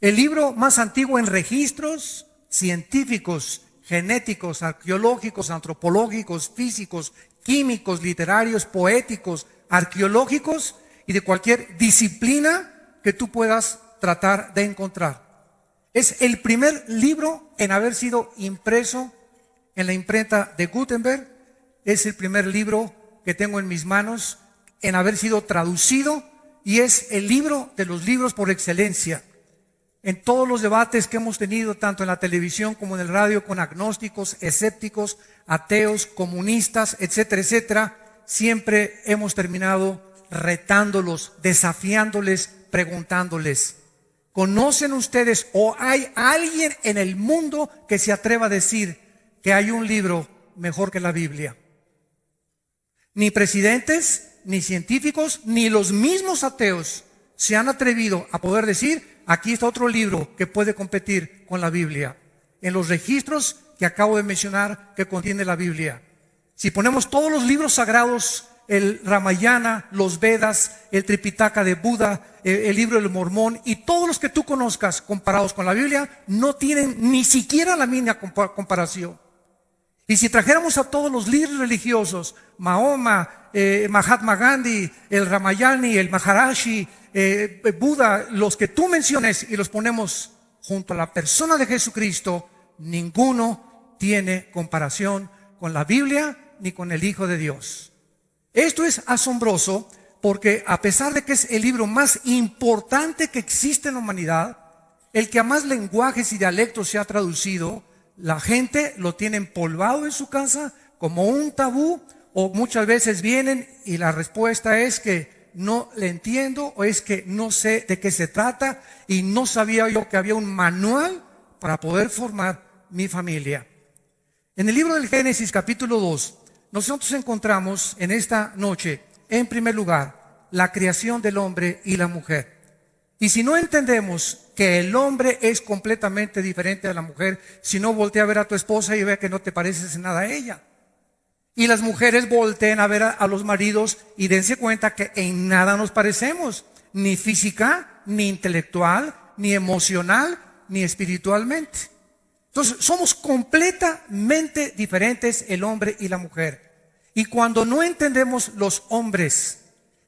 El libro más antiguo en registros científicos, genéticos, arqueológicos, antropológicos, físicos, químicos, literarios, poéticos, arqueológicos y de cualquier disciplina que tú puedas tratar de encontrar. Es el primer libro en haber sido impreso en la imprenta de Gutenberg. Es el primer libro que tengo en mis manos en haber sido traducido y es el libro de los libros por excelencia. En todos los debates que hemos tenido, tanto en la televisión como en el radio, con agnósticos, escépticos, ateos, comunistas, etcétera, etcétera, siempre hemos terminado retándolos, desafiándoles, preguntándoles: ¿conocen ustedes o hay alguien en el mundo que se atreva a decir que hay un libro mejor que la Biblia? Ni presidentes, ni científicos, ni los mismos ateos se han atrevido a poder decir: aquí está otro libro que puede competir con la Biblia, en los registros que acabo de mencionar que contiene la Biblia. Si ponemos todos los libros sagrados, el Ramayana, los Vedas, el Tripitaka de Buda, el libro del Mormón y todos los que tú conozcas comparados con la Biblia, no tienen ni siquiera la mínima comparación. Y si trajéramos a todos los líderes religiosos, Mahoma, Mahatma Gandhi, el Ramayani, el Maharashi, Buda, los que tú menciones, y los ponemos junto a la persona de Jesucristo, ninguno tiene comparación con la Biblia ni con el Hijo de Dios. Esto es asombroso porque a pesar de que es el libro más importante que existe en la humanidad, el que a más lenguajes y dialectos se ha traducido, la gente lo tiene empolvado en su casa como un tabú, o muchas veces vienen y la respuesta es que no le entiendo, o es que no sé de qué se trata y no sabía yo que había un manual para poder formar mi familia. En el libro del Génesis capítulo 2, nosotros encontramos en esta noche, en primer lugar, la creación del hombre y la mujer. Y si no entendemos que el hombre es completamente diferente a la mujer, si no, voltea a ver a tu esposa y ve que no te pareces en nada a ella. Y las mujeres volteen a ver a los maridos y dense cuenta que en nada nos parecemos, ni física, ni intelectual, ni emocional, ni espiritualmente. Entonces somos completamente diferentes el hombre y la mujer. Y cuando no entendemos los hombres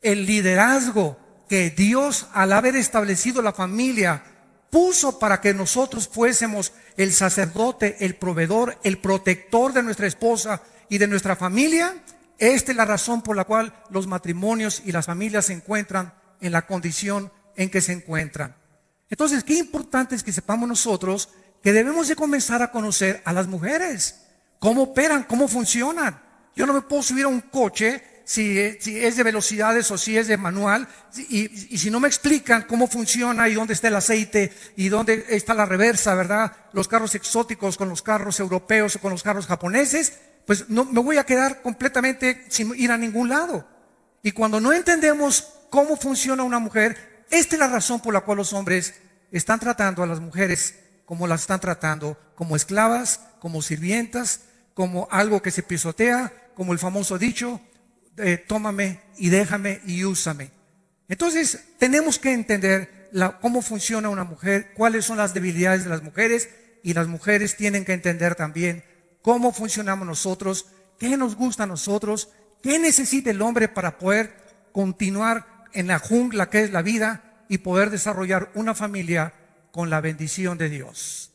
el liderazgo que Dios, al haber establecido la familia, puso para que nosotros fuésemos el sacerdote, el proveedor, el protector de nuestra esposa y de nuestra familia, esta es la razón por la cual los matrimonios y las familias se encuentran en la condición en que se encuentran. Entonces, qué importante es que sepamos nosotros que debemos de comenzar a conocer a las mujeres, cómo operan, cómo funcionan. Yo no me puedo subir a un coche si es de velocidades o si es de manual, y si no me explican cómo funciona y dónde está el aceite y dónde está la reversa, ¿verdad? Los carros exóticos con los carros europeos o con los carros japoneses, pues no me voy a quedar completamente sin ir a ningún lado. Y cuando no entendemos cómo funciona una mujer, esta es la razón por la cual los hombres están tratando a las mujeres como las están tratando, como esclavas, como sirvientas, como algo que se pisotea, como el famoso dicho: tómame y déjame y úsame. Entonces tenemos que entender cómo funciona una mujer, cuáles son las debilidades de las mujeres, y las mujeres tienen que entender también cómo funcionamos nosotros, qué nos gusta a nosotros, qué necesita el hombre para poder continuar en la jungla que es la vida y poder desarrollar una familia con la bendición de Dios.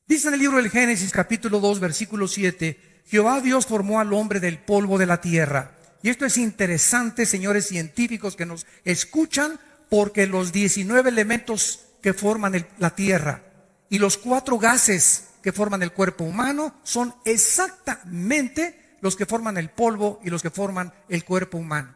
Dice en el libro del Génesis capítulo 2 versículo 7: Jehová Dios formó al hombre del polvo de la tierra. Y esto es interesante, señores científicos que nos escuchan, porque los 19 elementos que forman la tierra y los 4 gases que forman el cuerpo humano son exactamente los que forman el polvo y los que forman el cuerpo humano.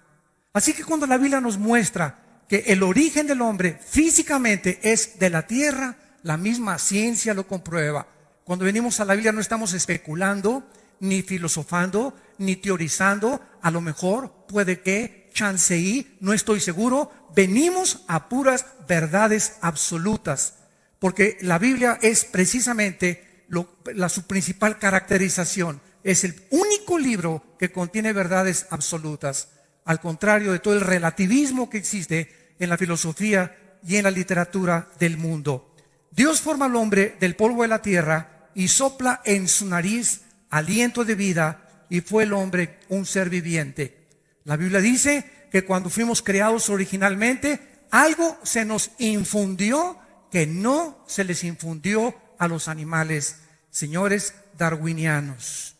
Así que cuando la Biblia nos muestra que el origen del hombre físicamente es de la tierra, la misma ciencia lo comprueba. Cuando venimos a la Biblia no estamos especulando, ni filosofando, ni teorizando. A lo mejor puede que chanceí, no estoy seguro. Venimos a puras verdades absolutas, porque la Biblia es precisamente su principal caracterización. Es el único libro que contiene verdades absolutas, al contrario de todo el relativismo que existe en la filosofía y en la literatura del mundo. Dios forma al hombre del polvo de la tierra y sopla en su nariz aliento de vida, y fue el hombre un ser viviente. La Biblia dice que cuando fuimos creados originalmente, algo se nos infundió que no se les infundió a los animales, señores darwinianos.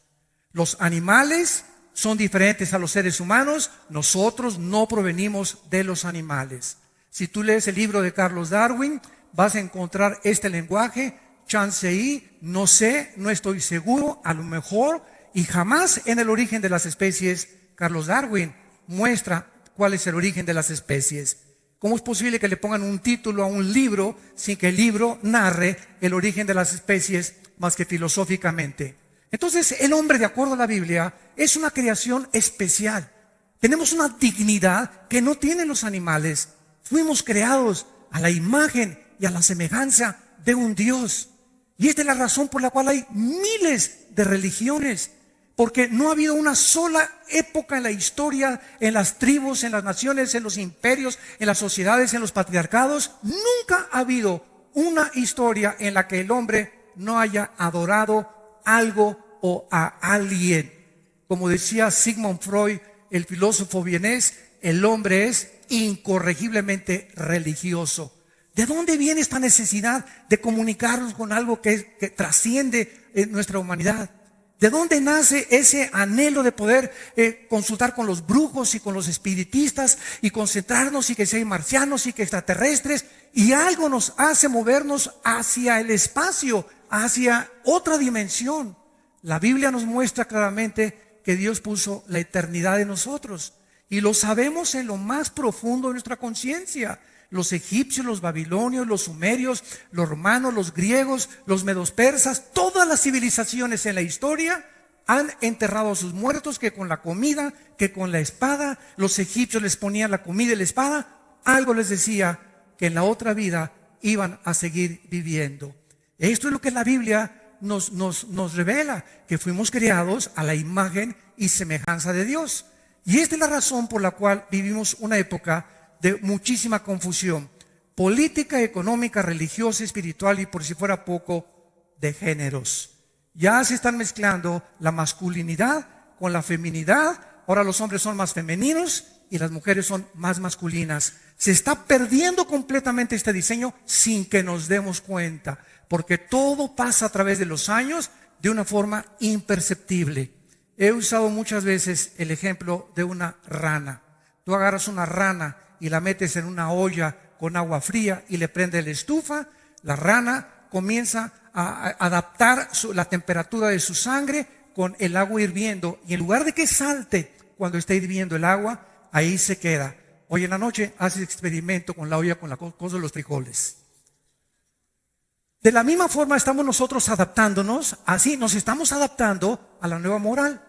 Los animales son diferentes a los seres humanos, nosotros no provenimos de los animales. Si tú lees el libro de Carlos Darwin, vas a encontrar este lenguaje: chance y, no sé, no estoy seguro, a lo mejor, y jamás en el origen de las especies Carlos Darwin muestra cuál es el origen de las especies. ¿Cómo es posible que le pongan un título a un libro sin que el libro narre el origen de las especies más que filosóficamente? Entonces, el hombre, de acuerdo a la Biblia, es una creación especial. Tenemos una dignidad que no tienen los animales. Fuimos creados a la imagen y a la semejanza de un Dios. Y esta es la razón por la cual hay miles de religiones, porque no ha habido una sola época en la historia, en las tribus, en las naciones, en los imperios, en las sociedades, en los patriarcados. Nunca ha habido una historia en la que el hombre no haya adorado algo o a alguien. Como decía Sigmund Freud, el filósofo vienés, el hombre es incorregiblemente religioso. ¿De dónde viene esta necesidad de comunicarnos con algo que trasciende nuestra humanidad? ¿De dónde nace ese anhelo de poder consultar con los brujos y con los espiritistas y concentrarnos, y que si hay marcianos y que extraterrestres, y algo nos hace movernos hacia el espacio, hacia otra dimensión? La Biblia nos muestra claramente que Dios puso la eternidad en nosotros, y lo sabemos en lo más profundo de nuestra conciencia. Los egipcios, los babilonios, los sumerios, los romanos, los griegos, los medos persas, todas las civilizaciones en la historia han enterrado a sus muertos, que con la comida, que con la espada. Los egipcios les ponían la comida y la espada. Algo les decía que en la otra vida iban a seguir viviendo. Esto es lo que la Biblia nos revela, que fuimos creados a la imagen y semejanza de Dios. Y esta es la razón por la cual vivimos una época de muchísima confusión política, económica, religiosa, espiritual, y por si fuera poco, de géneros. Ya se están mezclando la masculinidad con la feminidad. Ahora los hombres son más femeninos y las mujeres son más masculinas. Se está perdiendo completamente este diseño sin que nos demos cuenta, porque todo pasa a través de los años de una forma imperceptible. He usado muchas veces el ejemplo de una rana. Tú agarras una rana y la metes en una olla con agua fría y le prendes la estufa. La rana comienza a adaptar la temperatura de su sangre con el agua hirviendo, y en lugar de que salte cuando está hirviendo el agua, ahí se queda. Hoy en la noche haces experimento con la olla, con la cosa de los frijoles. De la misma forma estamos nosotros adaptándonos, así nos estamos adaptando a la nueva moral.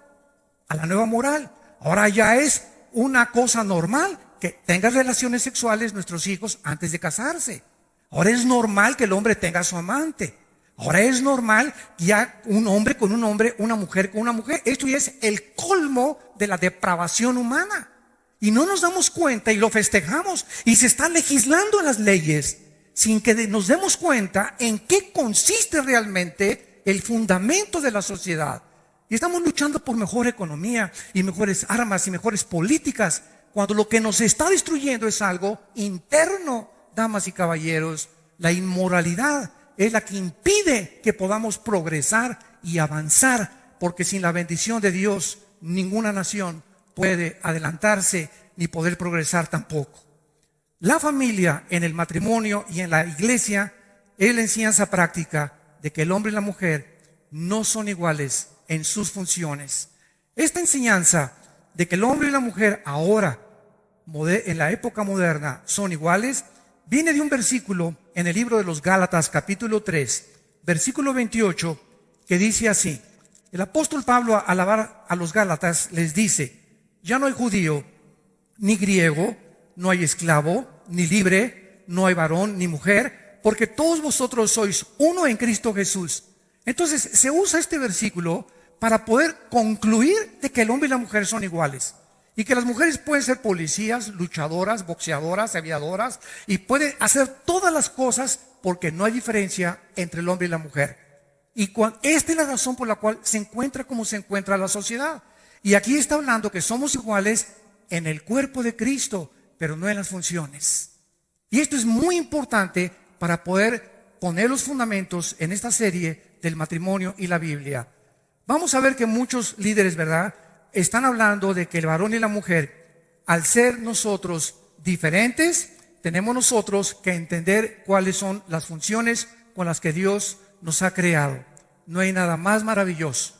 A la nueva moral. Ahora ya es una cosa normal que tengan relaciones sexuales nuestros hijos antes de casarse. Ahora es normal que el hombre tenga a su amante. Ahora es normal ya un hombre con un hombre, una mujer con una mujer. Esto ya es el colmo de la depravación humana. Y no nos damos cuenta y lo festejamos. Y se está legislando en las leyes sin que nos demos cuenta en qué consiste realmente el fundamento de la sociedad. Y estamos luchando por mejor economía y mejores armas y mejores políticas, cuando lo que nos está destruyendo es algo interno, damas y caballeros. La inmoralidad es la que impide que podamos progresar y avanzar, porque sin la bendición de Dios ninguna nación puede adelantarse ni poder progresar tampoco. La familia en el matrimonio y en la iglesia es la enseñanza práctica de que el hombre y la mujer no son iguales en sus funciones. Esta enseñanza de que el hombre y la mujer ahora, en la época moderna, son iguales, viene de un versículo en el libro de los Gálatas, capítulo 3, versículo 28, que dice así. El apóstol Pablo, al hablar a los Gálatas, les dice: ya no hay judío ni griego, no hay esclavo ni libre, no hay varón ni mujer, porque todos vosotros sois uno en Cristo Jesús. Entonces se usa este versículo para poder concluir de que el hombre y la mujer son iguales. Y que las mujeres pueden ser policías, luchadoras, boxeadoras, aviadoras, y pueden hacer todas las cosas porque no hay diferencia entre el hombre y la mujer. Y esta es la razón por la cual se encuentra como se encuentra la sociedad. Y aquí está hablando que somos iguales en el cuerpo de Cristo, pero no en las funciones. Y esto es muy importante para poder poner los fundamentos en esta serie del matrimonio y la Biblia. Vamos a ver que muchos líderes, ¿verdad?, están hablando de que el varón y la mujer, al ser nosotros diferentes, tenemos nosotros que entender cuáles son las funciones con las que Dios nos ha creado. No hay nada más maravilloso,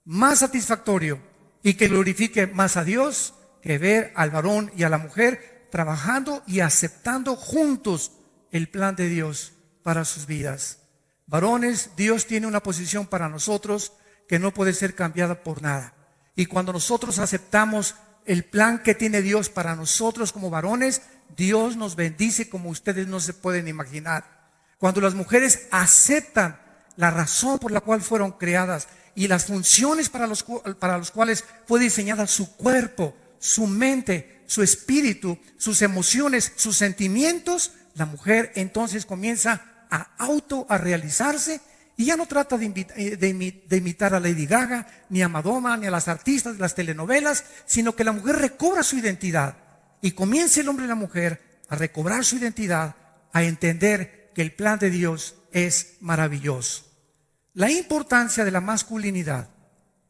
más satisfactorio y que glorifique más a Dios que ver al varón y a la mujer trabajando y aceptando juntos el plan de Dios para sus vidas. Varones, Dios tiene una posición para nosotros que no puede ser cambiada por nada. Y cuando nosotros aceptamos el plan que tiene Dios para nosotros como varones, Dios nos bendice como ustedes no se pueden imaginar. Cuando las mujeres aceptan la razón por la cual fueron creadas y las funciones para los cuales fue diseñada su cuerpo, su mente, su espíritu, sus emociones, sus sentimientos, la mujer entonces comienza a realizarse. Y ya no trata de imitar a Lady Gaga, ni a Madonna, ni a las artistas de las telenovelas, sino que la mujer recobra su identidad. Y comienza el hombre y la mujer a recobrar su identidad, a entender que el plan de Dios es maravilloso. La importancia de la masculinidad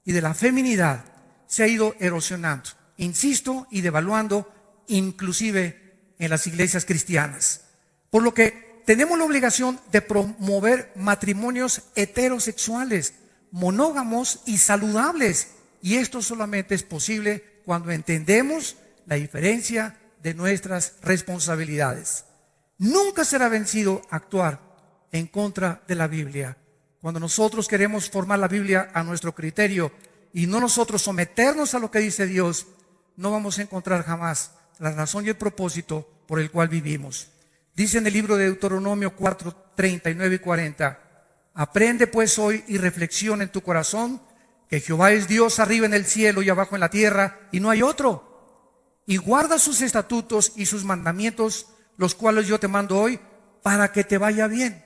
y de la feminidad se ha ido erosionando, insisto, y devaluando, inclusive en las iglesias cristianas. Por lo que tenemos la obligación de promover matrimonios heterosexuales, monógamos y saludables. Y esto solamente es posible cuando entendemos la diferencia de nuestras responsabilidades. Nunca será vencido actuar en contra de la Biblia. Cuando nosotros queremos formar la Biblia a nuestro criterio y no nosotros someternos a lo que dice Dios, no vamos a encontrar jamás la razón y el propósito por el cual vivimos. Dice en el libro de Deuteronomio 4, 39 y 40, aprende pues hoy y reflexiona en tu corazón que Jehová es Dios arriba en el cielo y abajo en la tierra y no hay otro. Y guarda sus estatutos y sus mandamientos, los cuales yo te mando hoy, para que te vaya bien.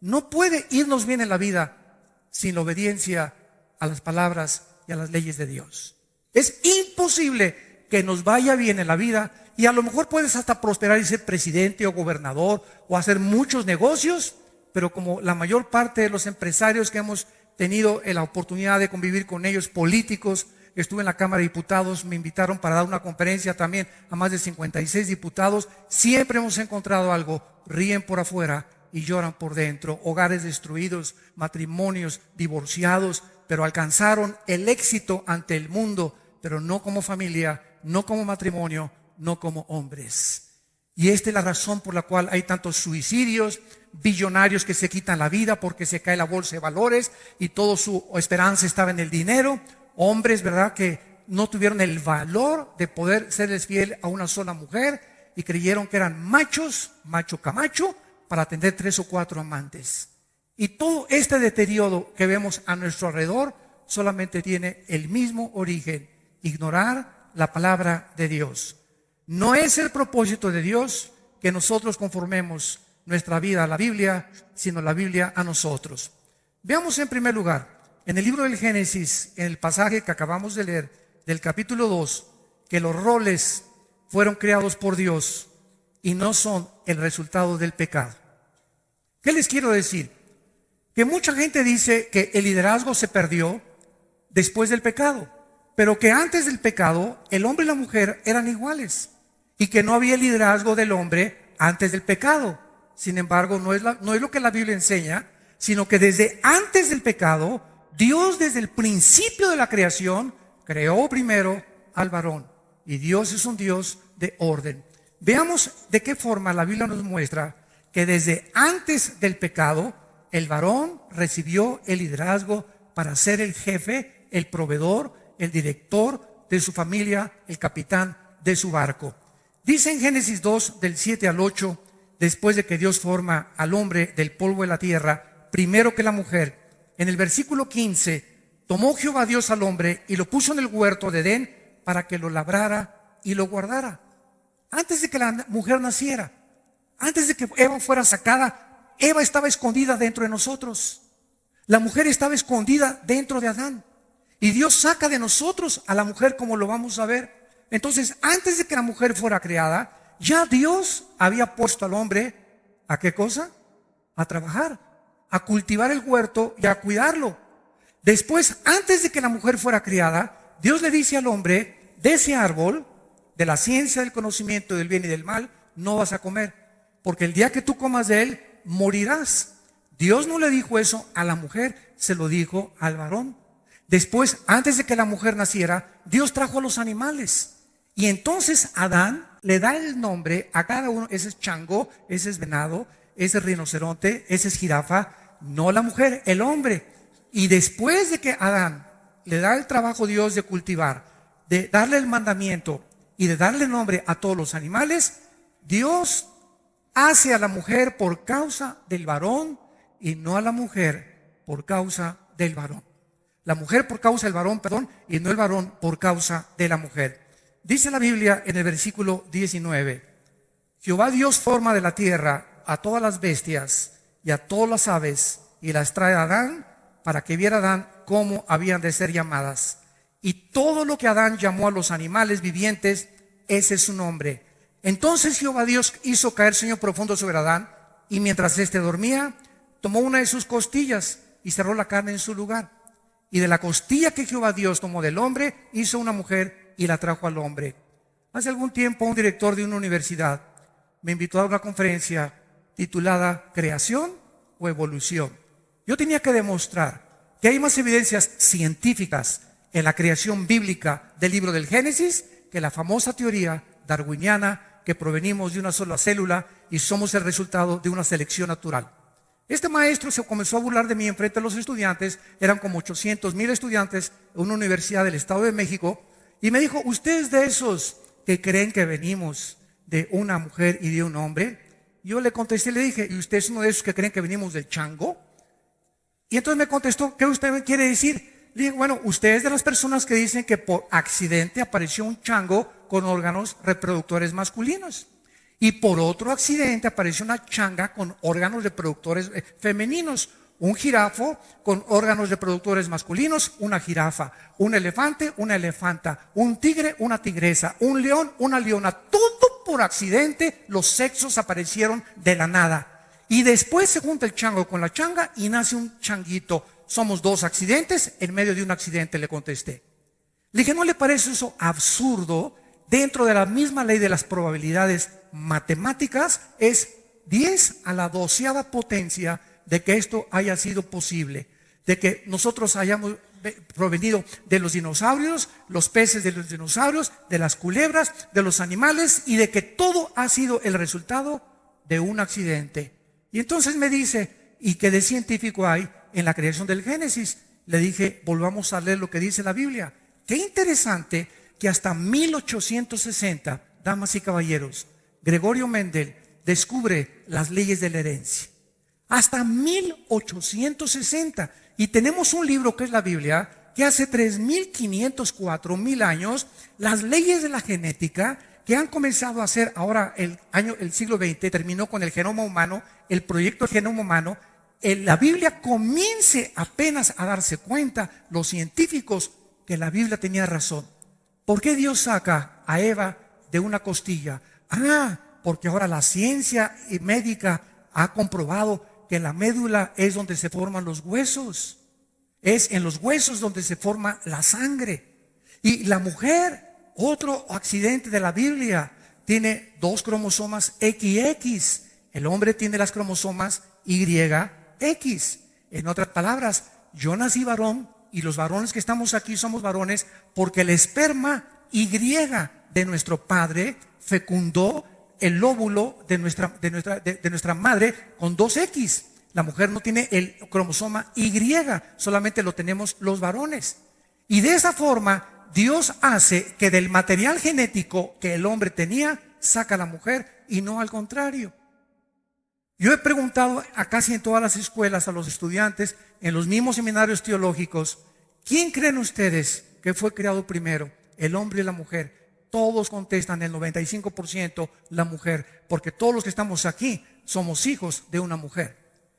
No puede irnos bien en la vida sin la obediencia a las palabras y a las leyes de Dios. Es imposible que nos vaya bien en la vida. Y a lo mejor puedes hasta prosperar y ser presidente o gobernador o hacer muchos negocios, pero como la mayor parte de los empresarios que hemos tenido la oportunidad de convivir con ellos, políticos, estuve en la Cámara de Diputados, me invitaron para dar una conferencia también a más de 56 diputados, siempre hemos encontrado algo, ríen por afuera y lloran por dentro, hogares destruidos, matrimonios divorciados, pero alcanzaron el éxito ante el mundo, pero no como familia, no como matrimonio, no como hombres. Y esta es la razón por la cual hay tantos suicidios, billonarios que se quitan la vida porque se cae la bolsa de valores y toda su esperanza estaba en el dinero. Hombres, ¿verdad?, que no tuvieron el valor de poder serles fiel a una sola mujer y creyeron que eran machos, macho camacho, para tener 3 o 4 amantes. Y todo este deterioro que vemos a nuestro alrededor solamente tiene el mismo origen: ignorar la palabra de Dios. No es el propósito de Dios que nosotros conformemos nuestra vida a la Biblia, sino la Biblia a nosotros. Veamos en primer lugar, en el libro del Génesis, en el pasaje que acabamos de leer, del capítulo 2, que los roles fueron creados por Dios y no son el resultado del pecado. ¿Qué les quiero decir? Que mucha gente dice que el liderazgo se perdió después del pecado, pero que antes del pecado el hombre y la mujer eran iguales y que no había liderazgo del hombre antes del pecado. Sin embargo, no es lo que la Biblia enseña, sino que desde antes del pecado, Dios desde el principio de la creación creó primero al varón, y Dios es un Dios de orden. Veamos de qué forma la Biblia nos muestra que desde antes del pecado el varón recibió el liderazgo para ser el jefe, el proveedor, el director de su familia, el capitán de su barco. Dice en Génesis 2, del 7 al 8, después de que Dios forma al hombre del polvo de la tierra, primero que la mujer, en el versículo 15, tomó Jehová Dios al hombre y lo puso en el huerto de Edén para que lo labrara y lo guardara. Antes de que la mujer naciera, antes de que Eva fuera sacada, Eva estaba escondida dentro de nosotros. La mujer estaba escondida dentro de Adán. Y Dios saca de nosotros a la mujer, como lo vamos a ver. Entonces, antes de que la mujer fuera creada, ya Dios había puesto al hombre, ¿a qué cosa? A trabajar, a cultivar el huerto y a cuidarlo. Después, antes de que la mujer fuera criada, Dios le dice al hombre: de ese árbol, de la ciencia del conocimiento del bien y del mal, no vas a comer, porque el día que tú comas de él, morirás. Dios no le dijo eso a la mujer, se lo dijo al varón. Después, antes de que la mujer naciera, Dios trajo a los animales. Y entonces Adán le da el nombre a cada uno. Ese es chango, ese es venado, ese es rinoceronte, ese es jirafa. No la mujer, el hombre. Y después de que Adán le da el trabajo a Dios de cultivar, de darle el mandamiento y de darle nombre a todos los animales, Dios hace a la mujer por causa del varón y no a la mujer por causa del varón. La mujer por causa del varón, y no el varón por causa de la mujer. Dice la Biblia en el versículo 19: Jehová Dios forma de la tierra a todas las bestias y a todas las aves, y las trae a Adán, para que viera Adán cómo habían de ser llamadas. Y todo lo que Adán llamó a los animales vivientes, ese es su nombre. Entonces Jehová Dios hizo caer sueño profundo sobre Adán, y mientras éste dormía, tomó una de sus costillas y cerró la carne en su lugar. Y de la costilla que Jehová Dios tomó del hombre, hizo una mujer y la trajo al hombre. Hace algún tiempo, un director de una universidad me invitó a una conferencia titulada ¿Creación o evolución? Yo tenía que demostrar que hay más evidencias científicas en la creación bíblica del libro del Génesis que la famosa teoría darwiniana que provenimos de una sola célula y somos el resultado de una selección natural. Este maestro se comenzó a burlar de mí en frente de los estudiantes. Eran como 800,000 estudiantes en una universidad del Estado de México, y me dijo: ¿usted es de esos que creen que venimos de una mujer y de un hombre? Yo le contesté, le dije: ¿y usted es uno de esos que creen que venimos del chango? Y entonces me contestó: ¿qué usted me quiere decir? Le dije: bueno, usted es de las personas que dicen que por accidente apareció un chango con órganos reproductores masculinos, y por otro accidente apareció una changa con órganos reproductores femeninos, un jirafo con órganos reproductores masculinos, una jirafa, un elefante, una elefanta, un tigre, una tigresa, un león, una leona. Todo por accidente, los sexos aparecieron de la nada. Y después se junta el chango con la changa y nace un changuito. Somos dos accidentes en medio de un accidente, le contesté. Le dije: ¿no le parece eso absurdo? Dentro de la misma ley de las probabilidades matemáticas, es 10 a la 12ª potencia de que esto haya sido posible, de que nosotros hayamos provenido de los dinosaurios, los peces de los dinosaurios, de las culebras, de los animales, y de que todo ha sido el resultado de un accidente. Y entonces me dice: ¿y qué de científico hay en la creación del Génesis? Le dije: volvamos a leer lo que dice la Biblia. Qué interesante que hasta 1860, damas y caballeros, Gregorio Mendel descubre las leyes de la herencia. Hasta 1860. Y tenemos un libro que es la Biblia, que hace 3,500, 4,000 años, las leyes de la genética que han comenzado a hacer ahora el siglo XX, terminó con el genoma humano, el proyecto del genoma humano. La Biblia comience apenas a darse cuenta, los científicos, que la Biblia tenía razón. ¿Por qué Dios saca a Eva de una costilla? Porque ahora la ciencia médica ha comprobado que la médula es donde se forman los huesos. Es en los huesos donde se forma la sangre. Y la mujer, otro accidente de la Biblia, tiene 2 cromosomas XX. El hombre tiene las cromosomas YX. En otras palabras, yo nací varón, y los varones que estamos aquí somos varones porque el esperma Y de nuestro padre fecundó el óvulo de nuestra madre con 2X. La mujer no tiene el cromosoma Y, solamente lo tenemos los varones. Y de esa forma Dios hace que del material genético que el hombre tenía, saca a la mujer, y no al contrario. Yo he preguntado a casi en todas las escuelas a los estudiantes, en los mismos seminarios teológicos: ¿quién creen ustedes que fue creado primero, el hombre y la mujer. Todos contestan, el 95% la mujer, porque todos los que estamos aquí somos hijos de una mujer.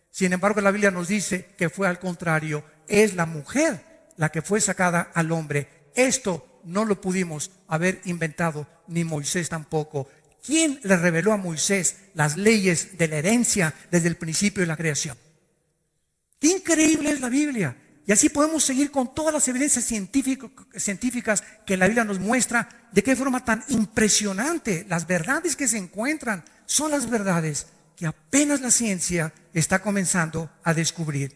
Sin embargo, la Biblia nos dice que fue al contrario, es la mujer la que fue sacada al hombre. Esto no lo pudimos haber inventado, ni Moisés tampoco. ¿Quién le reveló a Moisés las leyes de la herencia desde el principio de la creación? ¡Qué increíble es la Biblia! Y así podemos seguir con todas las evidencias científicas que la Biblia nos muestra de qué forma tan impresionante las verdades que se encuentran son las verdades que apenas la ciencia está comenzando a descubrir.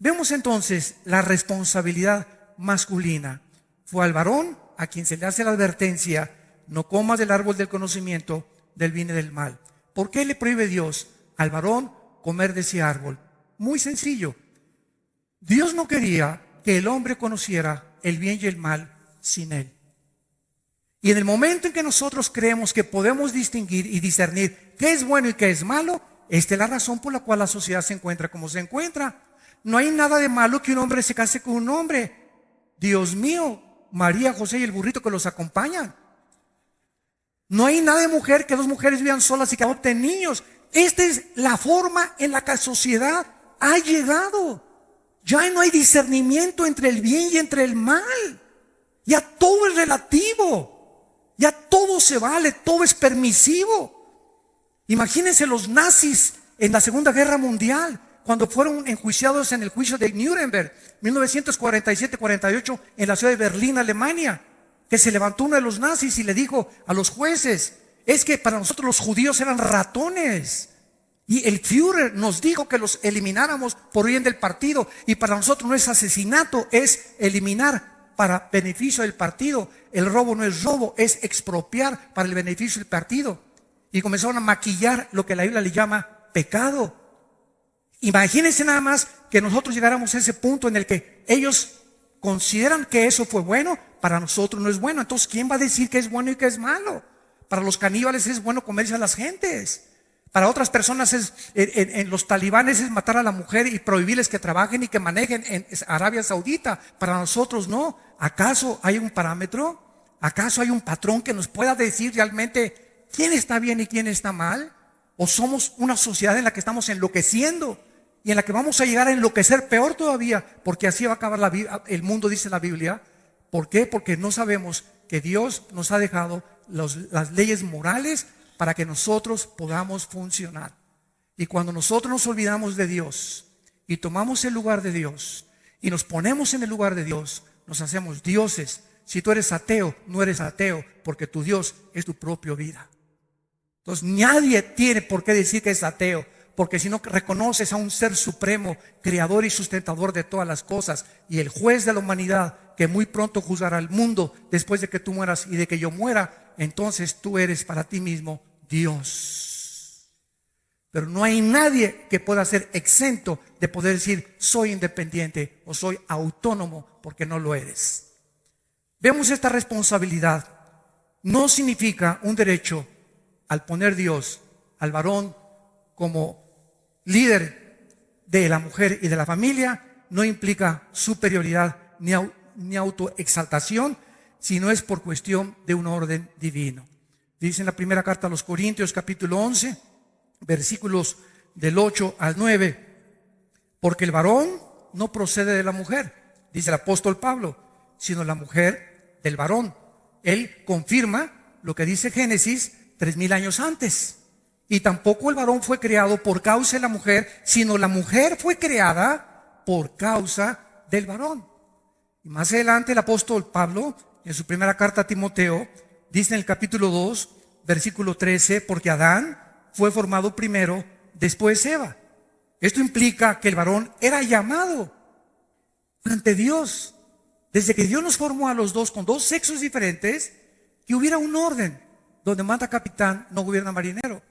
Vemos entonces la responsabilidad masculina. Fue al varón a quien se le hace la advertencia: no comas del árbol del conocimiento del bien y del mal. ¿Por qué le prohíbe Dios al varón comer de ese árbol? Muy sencillo. Dios no quería que el hombre conociera el bien y el mal sin él. Y en el momento en que nosotros creemos que podemos distinguir y discernir qué es bueno y qué es malo, esta es la razón por la cual la sociedad se encuentra como se encuentra. No hay nada de malo que un hombre se case con un hombre. Dios mío, María, José y el burrito que los acompañan. No hay nada de mujer que dos mujeres vivan solas y que adopten niños. Esta es la forma en la que la sociedad ha llegado. Ya no hay discernimiento entre el bien y entre el mal. Ya todo es relativo. Ya todo se vale, todo es permisivo. Imagínense los nazis en la Segunda Guerra Mundial, cuando fueron enjuiciados en el juicio de Nuremberg, 1947-48, en la ciudad de Berlín, Alemania, que se levantó uno de los nazis y le dijo a los jueces: es que para nosotros los judíos eran ratones. Y el Führer nos dijo que los elimináramos por bien del partido. Y para nosotros no es asesinato, es eliminar para beneficio del partido. El robo no es robo, es expropiar para el beneficio del partido. Y comenzaron a maquillar lo que la Biblia le llama pecado. Imagínense nada más que nosotros llegáramos a ese punto en el que ellos consideran que eso fue bueno, para nosotros no es bueno. Entonces, ¿quién va a decir que es bueno y que es malo? Para los caníbales es bueno comerse a las gentes. Para otras personas en los talibanes es matar a la mujer y prohibirles que trabajen y que manejen en Arabia Saudita. Para nosotros no. ¿Acaso hay un parámetro? ¿Acaso hay un patrón que nos pueda decir realmente quién está bien y quién está mal? ¿O somos una sociedad en la que estamos enloqueciendo y en la que vamos a llegar a enloquecer peor todavía? Porque así va a acabar el mundo, dice la Biblia. ¿Por qué? Porque no sabemos que Dios nos ha dejado las leyes morales para que nosotros podamos funcionar. Y cuando nosotros nos olvidamos de Dios y tomamos el lugar de Dios y nos ponemos en el lugar de Dios, nos hacemos dioses. Si tú eres ateo, no eres ateo, porque tu Dios es tu propia vida. Entonces nadie tiene por qué decir que es ateo, porque si no reconoces a un ser supremo, creador y sustentador de todas las cosas, y el juez de la humanidad, que muy pronto juzgará al mundo después de que tú mueras y de que yo muera, entonces tú eres para ti mismo Dios. Pero no hay nadie que pueda ser exento de poder decir soy independiente o soy autónomo, porque no lo eres. Vemos esta responsabilidad. No significa un derecho al poner Dios al varón como líder de la mujer y de la familia. No implica superioridad ni autoexaltación, sino es por cuestión de un orden divino. Dice en la primera carta a los Corintios, capítulo 11, versículos del 8 al 9, porque el varón no procede de la mujer, dice el apóstol Pablo, sino la mujer del varón. Él confirma lo que dice Génesis 3000 años antes. Y tampoco el varón fue creado por causa de la mujer, sino la mujer fue creada por causa del varón. Y más adelante el apóstol Pablo, en su primera carta a Timoteo, dice en el capítulo 2, versículo 13, porque Adán fue formado primero, después Eva. Esto implica que el varón era llamado ante Dios. Desde que Dios nos formó a los dos con dos sexos diferentes, que hubiera un orden donde manda capitán, no gobierna marinero.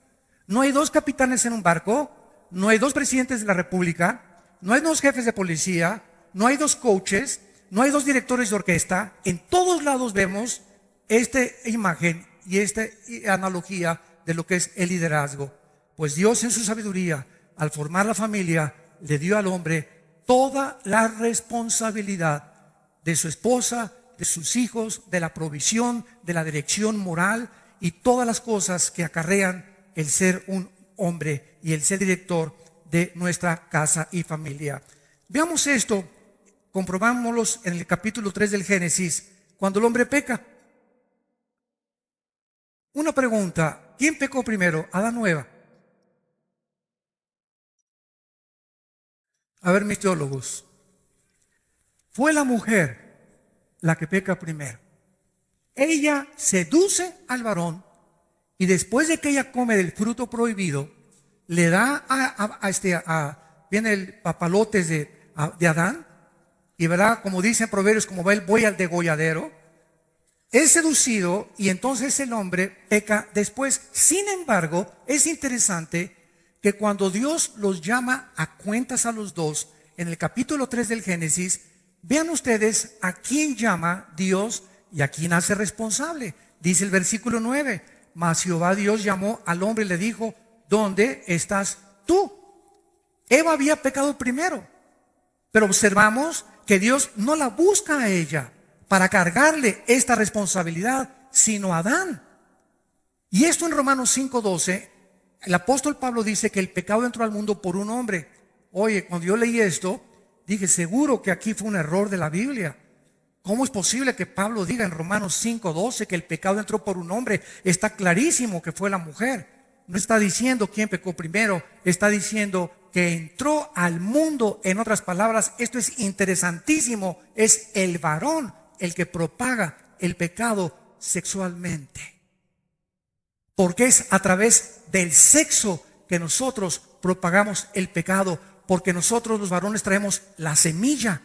No hay dos capitanes en un barco, no hay dos presidentes de la república, no hay dos jefes de policía, no hay dos coaches, no hay dos directores de orquesta. En todos lados vemos esta imagen y esta analogía de lo que es el liderazgo. Pues Dios en su sabiduría, al formar la familia, le dio al hombre toda la responsabilidad de su esposa, de sus hijos, de la provisión, de la dirección moral y todas las cosas que acarrean el ser un hombre y el ser director de nuestra casa y familia. Veamos esto, comprobámoslo en el capítulo 3 del Génesis, cuando el hombre peca. Una pregunta: ¿quién pecó primero, Adán o Eva? A ver, mis teólogos, fue la mujer la que peca primero. Ella seduce al varón y después de que ella come del fruto prohibido, le da viene el papalotes de Adán, y verá, como dicen Proverbios, como va el buey al degolladero, es seducido y entonces el hombre peca después. Sin embargo, es interesante que cuando Dios los llama a cuentas a los dos, en el capítulo 3 del Génesis, vean ustedes a quién llama Dios y a quién hace responsable. Dice el versículo 9: mas Jehová Dios llamó al hombre y le dijo: ¿dónde estás tú? Eva había pecado primero, pero observamos que Dios no la busca a ella para cargarle esta responsabilidad, sino a Adán. Y esto en Romanos 5:12, el apóstol Pablo dice que el pecado entró al mundo por un hombre. Oye, cuando yo leí esto, dije, seguro que aquí fue un error de la Biblia. ¿Cómo es posible que Pablo diga en Romanos 5:12 que el pecado entró por un hombre? Está clarísimo que fue la mujer. No está diciendo quién pecó primero, está diciendo que entró al mundo. En otras palabras, esto es interesantísimo, es el varón el que propaga el pecado sexualmente. Porque es a través del sexo que nosotros propagamos el pecado, porque nosotros los varones traemos la semilla.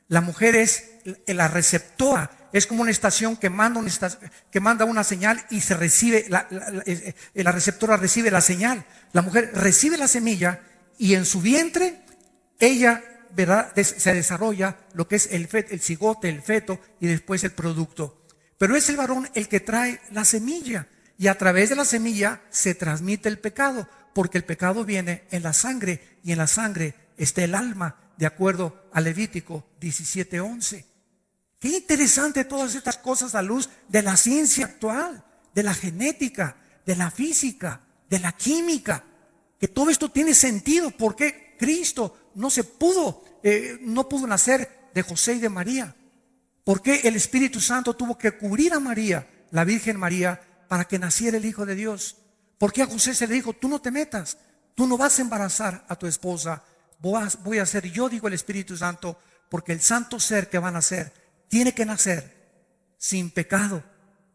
La mujer es la receptora, es como una estación que manda una señal y se recibe, la receptora recibe la señal. La mujer recibe la semilla y en su vientre ella, ¿verdad?, se desarrolla lo que es el cigote, el feto y después el producto. Pero es el varón el que trae la semilla y a través de la semilla se transmite el pecado, porque el pecado viene en la sangre y en la sangre está el alma, de acuerdo a Levítico 17:11. Qué interesante todas estas cosas a luz de la ciencia actual, de la genética, de la física, de la química, que todo esto tiene sentido. Porque Cristo no pudo nacer de José y de María. Porque el Espíritu Santo tuvo que cubrir a María, la Virgen María, para que naciera el Hijo de Dios. Porque a José se le dijo: tú no te metas, tú no vas a embarazar a tu esposa, voy a ser yo, digo el Espíritu Santo, porque el santo ser que va a nacer tiene que nacer sin pecado.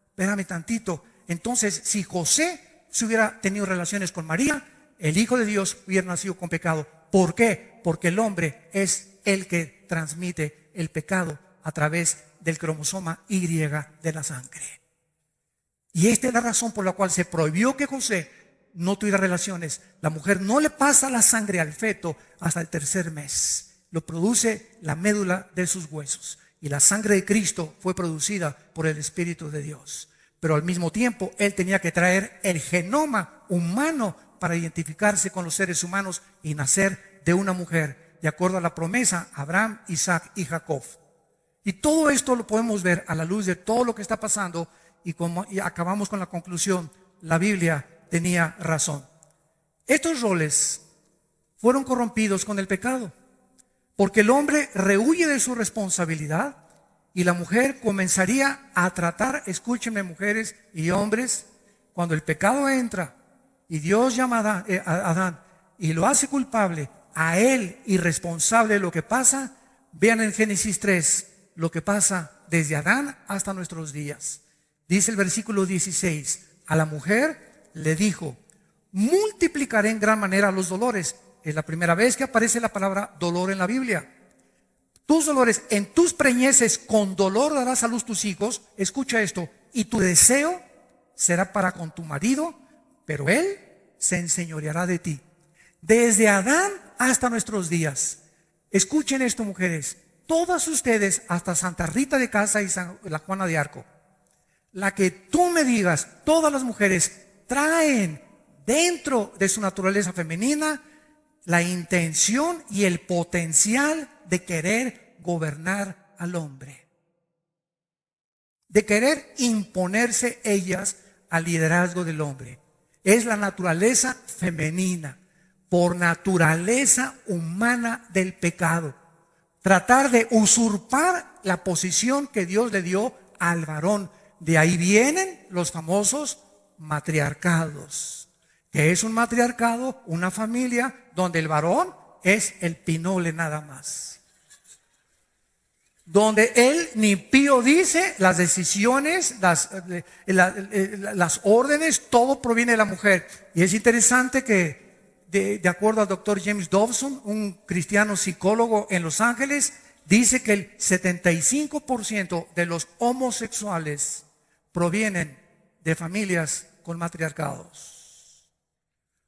Espérame tantito. Entonces, si José se hubiera tenido relaciones con María, el Hijo de Dios hubiera nacido con pecado. ¿Por qué? Porque el hombre es el que transmite el pecado a través del cromosoma Y de la sangre. Y esta es la razón por la cual se prohibió que José no tuviera relaciones. La mujer no le pasa la sangre al feto hasta el tercer mes. Lo produce la médula de sus huesos. Y la sangre de Cristo fue producida por el Espíritu de Dios. Pero al mismo tiempo, Él tenía que traer el genoma humano para identificarse con los seres humanos y nacer de una mujer, de acuerdo a la promesa: Abraham, Isaac y Jacob. Y todo esto lo podemos ver a la luz de todo lo que está pasando. Y acabamos con la conclusión: la Biblia tenía razón. Estos roles fueron corrompidos con el pecado, porque el hombre rehuye de su responsabilidad y la mujer comenzaría a tratar, escúchenme mujeres y hombres, cuando el pecado entra y Dios llama a Adán y lo hace culpable a él y responsable de lo que pasa. Vean en Génesis 3 lo que pasa desde Adán hasta nuestros días. Dice el versículo 16: a la mujer le dijo: multiplicaré en gran manera los dolores. Es la primera vez que aparece la palabra dolor en la Biblia. Tus dolores, en tus preñeces con dolor darás a luz tus hijos. Escucha esto: y tu deseo será para con tu marido, pero él se enseñoreará de ti. Desde Adán hasta nuestros días. Escuchen esto, mujeres, todas ustedes, hasta Santa Rita de Casa y la Juana de Arco. La que tú me digas, todas las mujeres traen dentro de su naturaleza femenina la intención y el potencial de querer gobernar al hombre. de querer imponerse ellas al liderazgo del hombre. Es la naturaleza femenina, por naturaleza humana del pecado. Tratar de usurpar la posición que Dios le dio al varón. De ahí vienen los famosos matriarcados. ¿Qué es un matriarcado? Una familia donde el varón es el pinole nada más. Donde él ni pío dice, las decisiones, las órdenes, todo proviene de la mujer. Y es interesante que, de acuerdo al doctor James Dobson, un cristiano psicólogo en Los Ángeles, dice que el 75% de los homosexuales provienen de familias con matriarcados,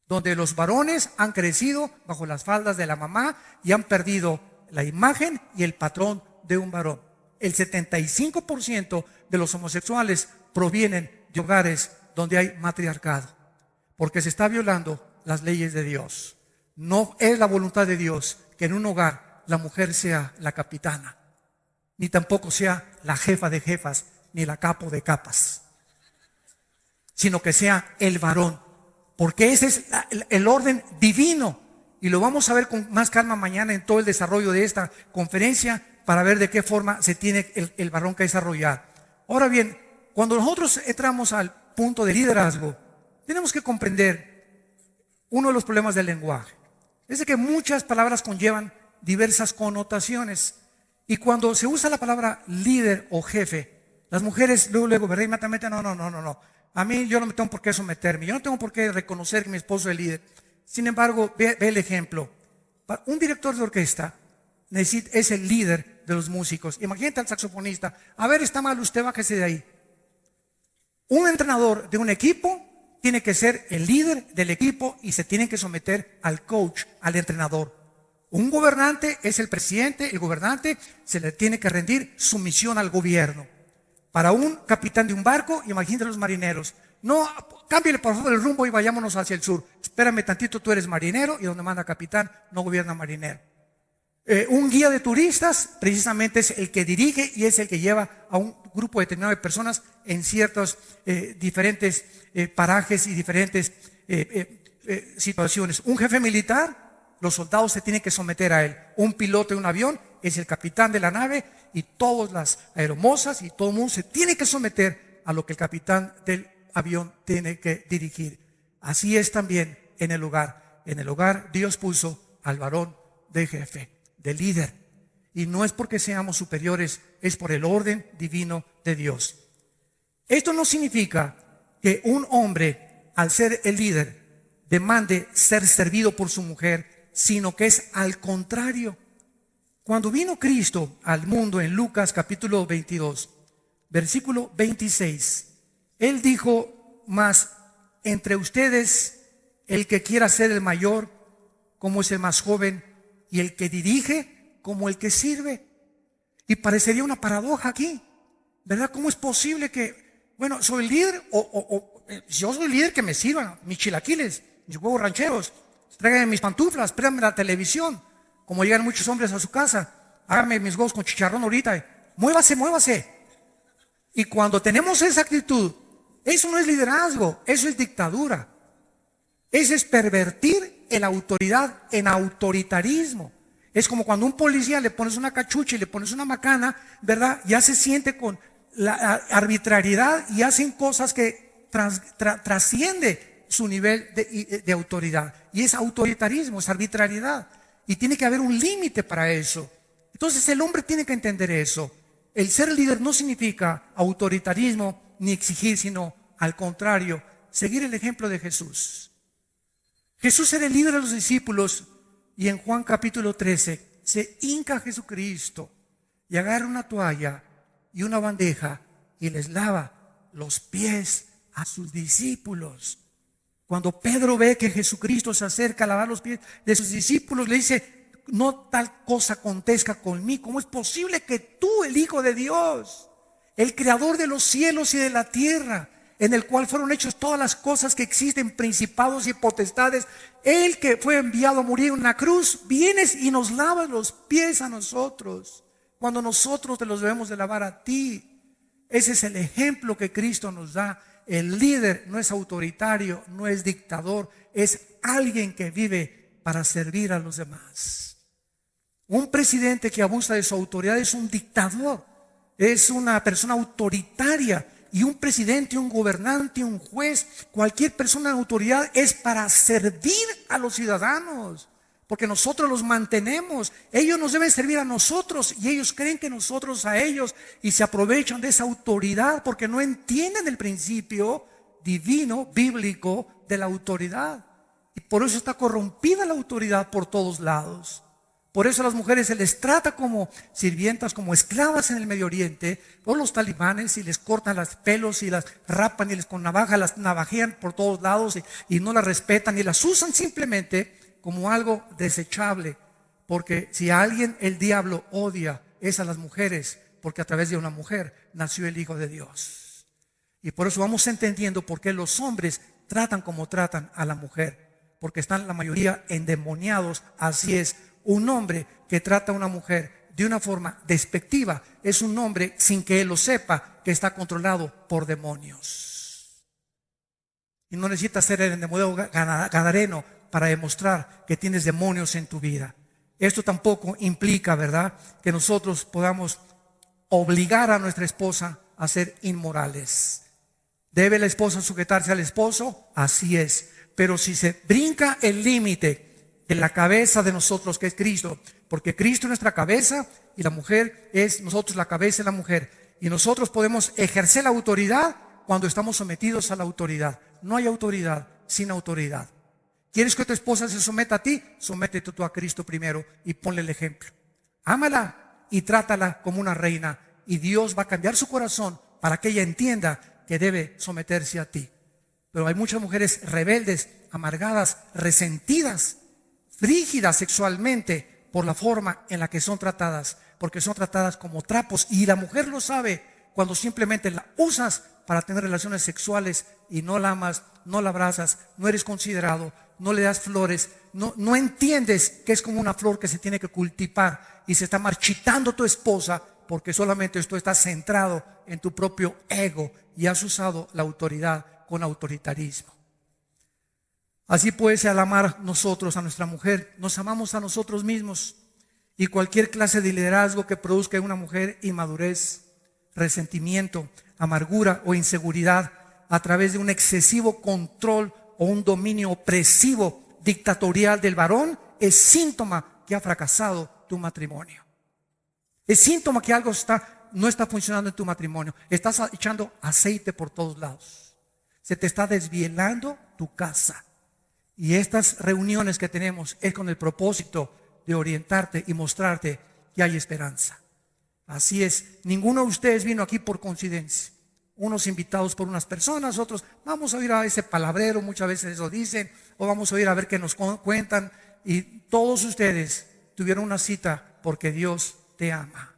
donde los varones han crecido bajo las faldas de la mamá y han perdido la imagen y el patrón de un varón. El 75% de los homosexuales provienen de hogares donde hay matriarcado, porque se está violando las leyes de Dios. No es la voluntad de Dios que en un hogar la mujer sea la capitana, ni tampoco sea la jefa de jefas, ni la capo de capas, sino que sea el varón, porque ese es el orden divino. Y lo vamos a ver con más calma mañana en todo el desarrollo de esta conferencia, para ver de qué forma se tiene el varón que desarrollar. Ahora bien, cuando nosotros entramos al punto de liderazgo, tenemos que comprender uno de los problemas del lenguaje. Es de que muchas palabras conllevan diversas connotaciones. Y cuando se usa la palabra líder o jefe, las mujeres luego, ¿verdad? Inmediatamente, no. A mí yo no me tengo por qué someterme. Yo no tengo por qué reconocer que mi esposo es líder. Sin embargo, ve el ejemplo. Un director de orquesta es el líder de los músicos. Imagínate al saxofonista. A ver, está mal usted, bájese de ahí. Un entrenador de un equipo tiene que ser el líder del equipo y se tiene que someter al coach, al entrenador. Un gobernante es el presidente, el gobernante se le tiene que rendir sumisión al gobierno. Para un capitán de un barco, imagínate los marineros. No, cámbiale por favor el rumbo y vayámonos hacia el sur. Espérame tantito, tú eres marinero y donde manda capitán no gobierna marinero. Un guía de turistas precisamente es el que dirige y es el que lleva a un grupo determinado de personas en ciertos diferentes parajes y diferentes situaciones. Un jefe militar, los soldados se tienen que someter a él. Un piloto de un avión es el capitán de la nave y todas las aeromosas y todo el mundo se tiene que someter a lo que el capitán del avión tiene que dirigir. Así es también en el hogar. En el hogar Dios puso al varón de jefe, de líder. Y no es porque seamos superiores, es por el orden divino de Dios. Esto no significa que un hombre, al ser el líder, demande ser servido por su mujer, sino que es al contrario. Cuando vino Cristo al mundo en Lucas capítulo 22, versículo 26, Él dijo: mas entre ustedes el que quiera ser el mayor, como es el más joven, y el que dirige, como el que sirve. Y parecería una paradoja aquí, ¿verdad? ¿Cómo es posible que, bueno, soy líder yo soy líder, que me sirvan mis chilaquiles, mis huevos rancheros, tráiganme mis pantuflas, préstame la televisión, como llegan muchos hombres a su casa, háganme mis huevos con chicharrón ahorita, muévase. Y cuando tenemos esa actitud, eso no es liderazgo, eso es dictadura. Eso es pervertir la autoridad en autoritarismo. Es como cuando a un policía le pones una cachucha y le pones una macana, ¿verdad? Ya se siente con la arbitrariedad y hacen cosas que trasciende su nivel de autoridad. Y es autoritarismo, es arbitrariedad. Y tiene que haber un límite para eso. Entonces el hombre tiene que entender eso. El ser líder no significa autoritarismo ni exigir, sino al contrario, seguir el ejemplo de Jesús. Jesús era el líder de los discípulos y en Juan capítulo 13 se hinca Jesucristo y agarra una toalla y una bandeja y les lava los pies a sus discípulos. Cuando Pedro ve que Jesucristo se acerca a lavar los pies de sus discípulos, le dice: no tal cosa acontezca conmigo. ¿Cómo es posible que tú, el Hijo de Dios, el creador de los cielos y de la tierra, en el cual fueron hechas todas las cosas que existen, principados y potestades, el que fue enviado a morir en una cruz, vienes y nos lavas los pies a nosotros, cuando nosotros te los debemos de lavar a ti? Ese es el ejemplo que Cristo nos da. El líder no es autoritario, no es dictador, es alguien que vive para servir a los demás. Un presidente que abusa de su autoridad es un dictador, es una persona autoritaria. Y un presidente, un gobernante, un juez, cualquier persona de autoridad es para servir a los ciudadanos, porque nosotros los mantenemos. Ellos nos deben servir a nosotros y ellos creen que nosotros a ellos, y se aprovechan de esa autoridad porque no entienden el principio divino, bíblico de la autoridad. Y por eso está corrompida la autoridad por todos lados. Por eso a las mujeres se les trata como sirvientas, como esclavas en el Medio Oriente, o los talibanes, y les cortan los pelos y las rapan y les con navaja las navajean por todos lados y no las respetan y las usan simplemente como algo desechable. Porque si a alguien el diablo odia es a las mujeres, porque a través de una mujer nació el Hijo de Dios. Y por eso vamos entendiendo por qué los hombres tratan como tratan a la mujer, porque están la mayoría endemoniados. Así es. Un hombre que trata a una mujer de una forma despectiva es un hombre, sin que él lo sepa, que está controlado por demonios. Y no necesitas ser el endemoniado gadareno para demostrar que tienes demonios en tu vida. Esto tampoco implica, ¿verdad?, que nosotros podamos obligar a nuestra esposa a ser inmorales. ¿Debe la esposa sujetarse al esposo? Así es. Pero si se brinca el límite en la cabeza de nosotros, que es Cristo, porque Cristo es nuestra cabeza y la mujer es nosotros la cabeza de la mujer, y nosotros podemos ejercer la autoridad cuando estamos sometidos a la autoridad. No hay autoridad sin autoridad. ¿Quieres que tu esposa se someta a ti? Sométete tú a Cristo primero y ponle el ejemplo. Ámala y trátala como una reina, y Dios va a cambiar su corazón para que ella entienda que debe someterse a ti. Pero hay muchas mujeres rebeldes, amargadas, resentidas, frígidas sexualmente por la forma en la que son tratadas, porque son tratadas como trapos, y la mujer lo sabe cuando simplemente la usas para tener relaciones sexuales y no la amas, no la abrazas, no eres considerado, no le das flores, no entiendes que es como una flor que se tiene que cultivar y se está marchitando tu esposa porque solamente tú estás centrado en tu propio ego y has usado la autoridad con autoritarismo. Así pues, al amar nosotros a nuestra mujer, nos amamos a nosotros mismos, y cualquier clase de liderazgo que produzca en una mujer inmadurez, resentimiento, amargura o inseguridad a través de un excesivo control o un dominio opresivo, dictatorial del varón, es síntoma que ha fracasado tu matrimonio. Es síntoma que algo no está funcionando en tu matrimonio. Estás echando aceite por todos lados. Se te está desvielando tu casa. Y estas reuniones que tenemos es con el propósito de orientarte y mostrarte que hay esperanza. Así es, ninguno de ustedes vino aquí por coincidencia. Unos invitados por unas personas, otros vamos a oír a ese palabrero, muchas veces eso dicen, o vamos a oír a ver qué nos cuentan. Y todos ustedes tuvieron una cita porque Dios te ama,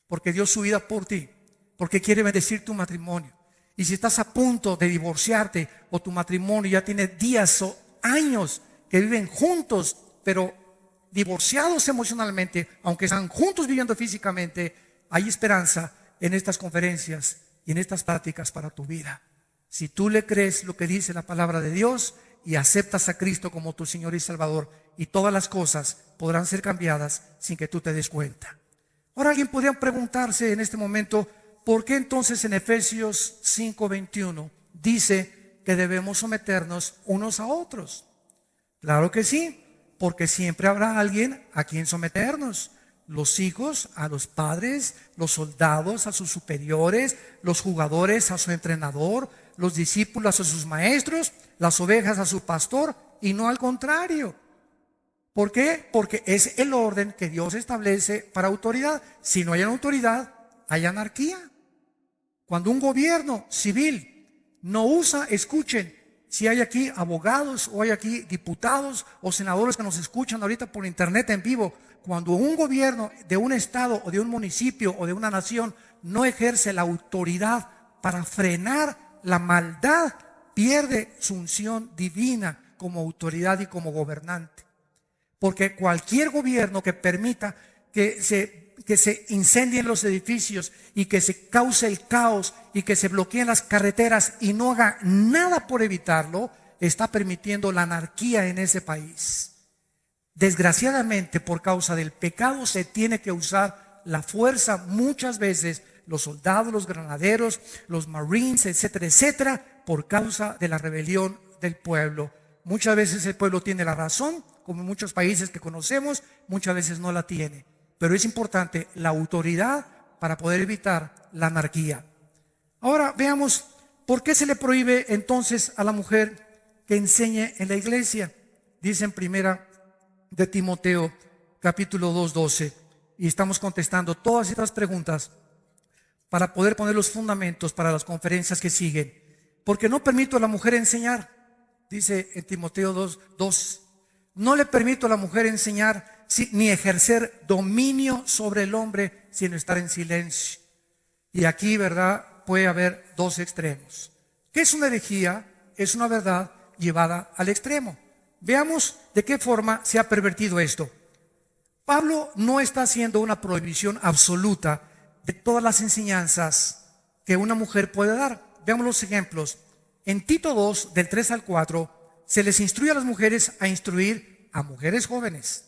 porque dio su vida por ti, porque quiere bendecir tu matrimonio. Y si estás a punto de divorciarte, o tu matrimonio ya tiene días o años que viven juntos, pero divorciados emocionalmente, aunque están juntos viviendo físicamente, hay esperanza en estas conferencias y en estas prácticas para tu vida. Si tú le crees lo que dice la palabra de Dios y aceptas a Cristo como tu Señor y Salvador, y todas las cosas podrán ser cambiadas sin que tú te des cuenta. Ahora alguien podría preguntarse en este momento, ¿por qué entonces en Efesios 5:21 dice que debemos someternos unos a otros? Claro que sí, porque siempre habrá alguien a quien someternos. Los hijos a los padres, los soldados a sus superiores, los jugadores a su entrenador, los discípulos a sus maestros, las ovejas a su pastor, y no al contrario. ¿Por qué? Porque es el orden que Dios establece para autoridad. Si no hay autoridad, hay anarquía. Cuando un gobierno civil no usa, escuchen, si hay aquí abogados o hay aquí diputados o senadores que nos escuchan ahorita por internet en vivo, cuando un gobierno de un estado o de un municipio o de una nación no ejerce la autoridad para frenar la maldad, pierde su unción divina como autoridad y como gobernante. Porque cualquier gobierno que permita que se que se incendien los edificios y que se cause el caos y que se bloqueen las carreteras y no haga nada por evitarlo, está permitiendo la anarquía en ese país. Desgraciadamente, por causa del pecado, se tiene que usar la fuerza muchas veces, los soldados, los granaderos, los marines, etcétera, etcétera, por causa de la rebelión del pueblo. Muchas veces el pueblo tiene la razón, como en muchos países que conocemos, muchas veces no la tiene. Pero es importante la autoridad para poder evitar la anarquía. Ahora veamos, ¿por qué se le prohíbe entonces a la mujer que enseñe en la iglesia? Dice en primera de Timoteo, capítulo 2:12, y estamos contestando todas estas preguntas para poder poner los fundamentos para las conferencias que siguen. Porque no permito a la mujer enseñar, dice en Timoteo 2:2, no le permito a la mujer enseñar ni ejercer dominio sobre el hombre sino estar en silencio. Y aquí, ¿verdad?, puede haber dos extremos. ¿Qué es una herejía? Es una verdad llevada al extremo. Veamos de qué forma se ha pervertido esto. Pablo no está haciendo una prohibición absoluta de todas las enseñanzas que una mujer puede dar. Veamos los ejemplos. En Tito 2, del 3 al 4, se les instruye a las mujeres a instruir a mujeres jóvenes.